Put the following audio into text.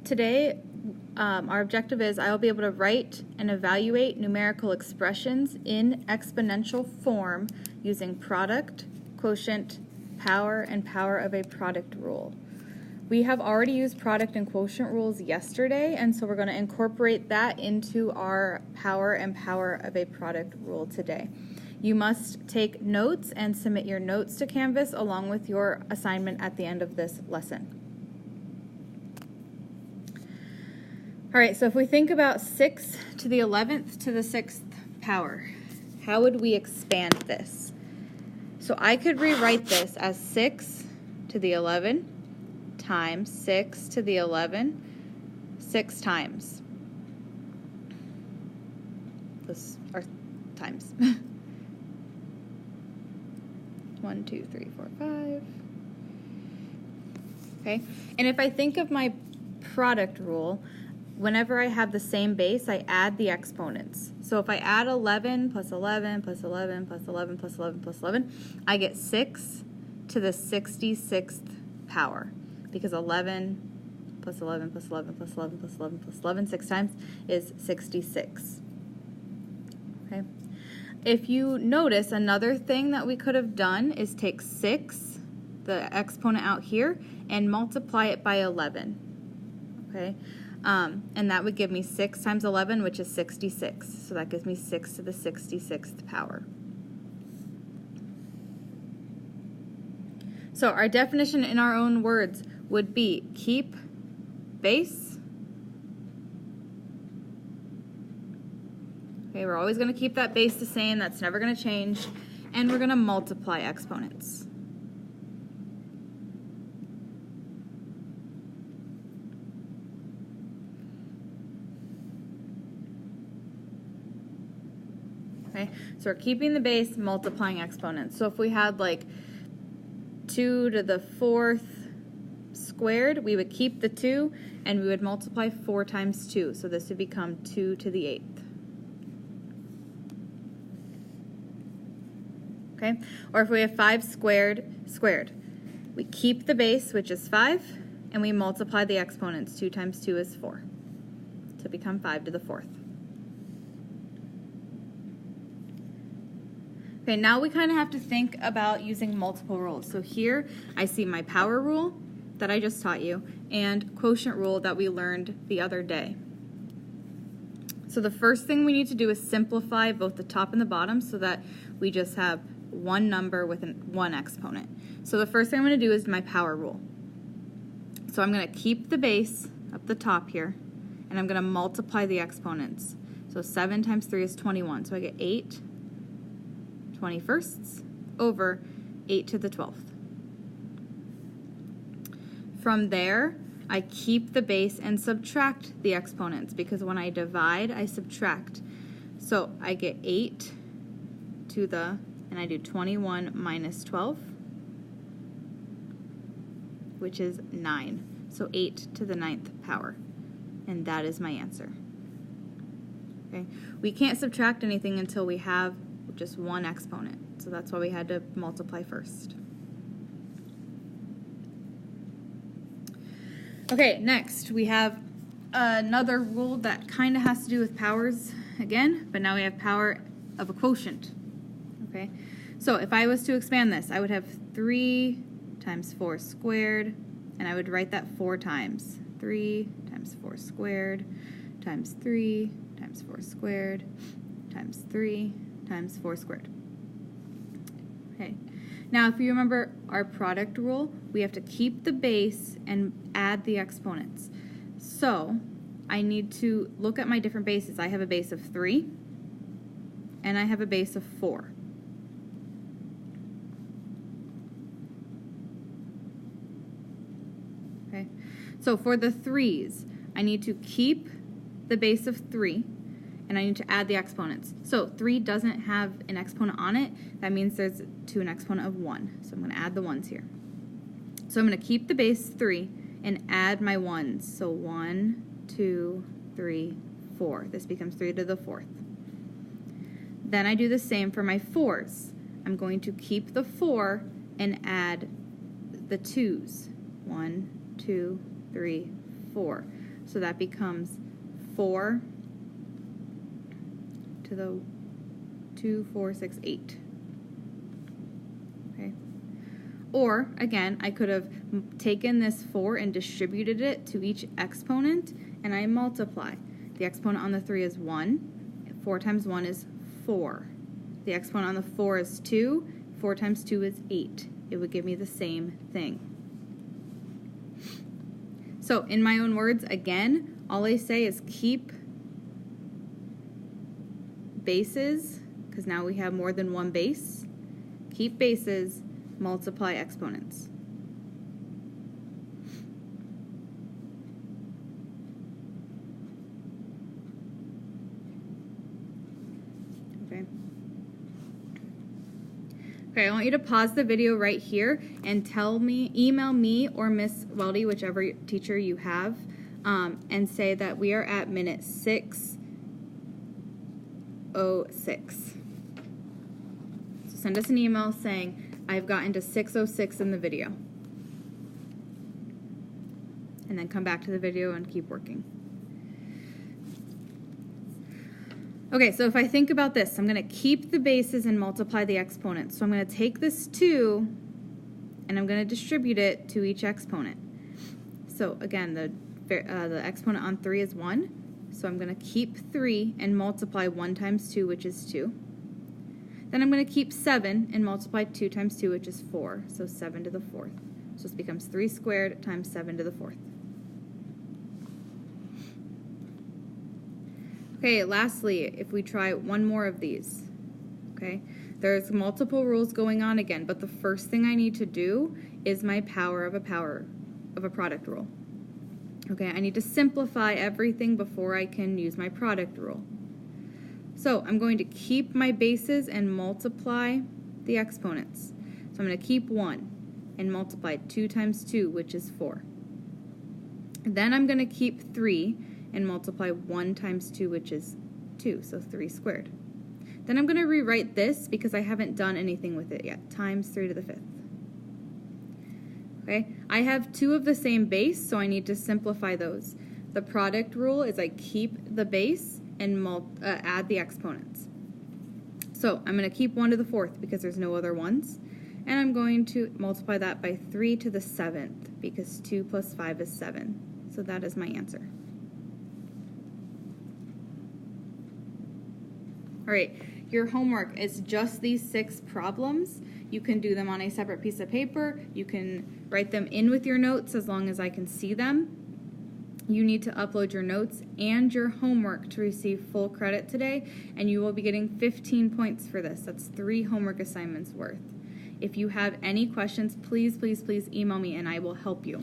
Today, our objective is I will be able to write and evaluate numerical expressions in exponential form using product, quotient, power, and power of a product rule. We have already used product and quotient rules yesterday, and so we're going to incorporate that into our power and power of a product rule today. You must take notes and submit your notes to Canvas along with your assignment at the end of this lesson. All right, so if we think about 6 to the 11th to the 6th power, how would we expand this? So I could rewrite this as 6 to the 11 times 6 to the 11 6 times. Those are times. 1, 2, 3, 4, 5. Okay, and if I think of my product rule, whenever I have the same base, I add the exponents. So if I add 11 plus 11 plus 11 plus 11 plus 11 plus 11, I get 6 to the 66th power, because 11 plus 11 plus 11 plus 11 plus 11 plus 11 6 times is 66. Okay. If you notice, another thing that we could have done is take 6, the exponent out here, and multiply it by 11. Okay. And that would give me 6 times 11, which is 66. So that gives me 6 to the 66th power. So our definition in our own words would be keep base. Okay, we're always going to keep that base the same. That's never going to change. And we're going to multiply exponents. Okay, so we're keeping the base, multiplying exponents. So if we had like 2 to the 4th squared, we would keep the 2 and we would multiply 4 times 2. So this would become 2 to the 8th. Okay, or if we have 5 squared, we keep the base, which is 5, and we multiply the exponents. 2 times 2 is 4. So become 5 to the 4th. Okay, now we kind of have to think about using multiple rules. So here I see my power rule that I just taught you and quotient rule that we learned the other day. So the first thing we need to do is simplify both the top and the bottom so that we just have one number with one exponent. So the first thing I'm going to do is my power rule. So I'm going to keep the base up the top here, and I'm going to multiply the exponents. So 7 times 3 is 21. So I get 8 21sts over 8 to the 12th. From there, I keep the base and subtract the exponents, because when I divide, I subtract. So I get 8 to the, and I do 21 minus 12, which is 9. So 8 to the 9th power, and that is my answer. Okay, we can't subtract anything until we have just one exponent, so that's why we had to multiply first. Okay, next we have another rule that kind of has to do with powers again, but now we have power of a quotient. Okay, so if I was to expand this, I would have 3 times 4 squared, and I would write that 4 times. 3 times 4 squared times 3 times 4 squared times 3 times 4 squared. Okay, now if you remember our product rule, we have to keep the base and add the exponents. So I need to look at my different bases. I have a base of 3 and I have a base of 4. Okay, so for the 3's, I need to keep the base of 3, and I need to add the exponents. So 3 doesn't have an exponent on it. That means there's to an exponent of 1. So I'm going to add the 1's here. So I'm going to keep the base 3 and add my 1's. So 1, 2, 3, 4. This becomes 3 to the 4th. Then I do the same for my 4's. I'm going to keep the 4 and add the 2's. 1, 2, 3, 4. So that becomes 4 to the 2, 4, 6, 8. Okay. Or, again, I could have taken this 4 and distributed it to each exponent, and I multiply. The exponent on the 3 is 1. 4 times 1 is 4. The exponent on the 4 is 2. 4 times 2 is 8. It would give me the same thing. So, in my own words, again, all I say is keep bases, because now we have more than one base. Keep bases, multiply exponents. Okay, I want you to pause the video right here and email me or Miss Weldy, whichever teacher you have, and say that we are at minute 6:06. So send us an email saying, I've gotten to 6:06 in the video. And then come back to the video and keep working. Okay, so if I think about this, I'm going to keep the bases and multiply the exponents. So I'm going to take this 2 and I'm going to distribute it to each exponent. So again, the exponent on 3 is 1. So I'm going to keep 3 and multiply 1 times 2, which is 2. Then I'm going to keep 7 and multiply 2 times 2, which is 4. So 7 to the 4th. So this becomes 3 squared times 7 to the 4th. Okay, lastly, if we try one more of these, okay, there's multiple rules going on again, but the first thing I need to do is my power of a product rule. Okay, I need to simplify everything before I can use my product rule. So I'm going to keep my bases and multiply the exponents. So I'm going to keep 1 and multiply 2 times 2, which is 4. Then I'm going to keep 3 and multiply 1 times 2, which is 2, so 3 squared. Then I'm going to rewrite this because I haven't done anything with it yet, times 3 to the 5th. Okay, I have 2 of the same base, so I need to simplify those. The product rule is I keep the base and add the exponents. So I'm going to keep 1 to the 4th because there's no other 1s, and I'm going to multiply that by 3 to the 7th because 2 plus 5 is 7. So that is my answer. All right, your homework is just these 6 problems. You can do them on a separate piece of paper. You can write them in with your notes as long as I can see them. You need to upload your notes and your homework to receive full credit today, and you will be getting 15 points for this. That's 3 homework assignments worth. If you have any questions, please, please, please email me and I will help you.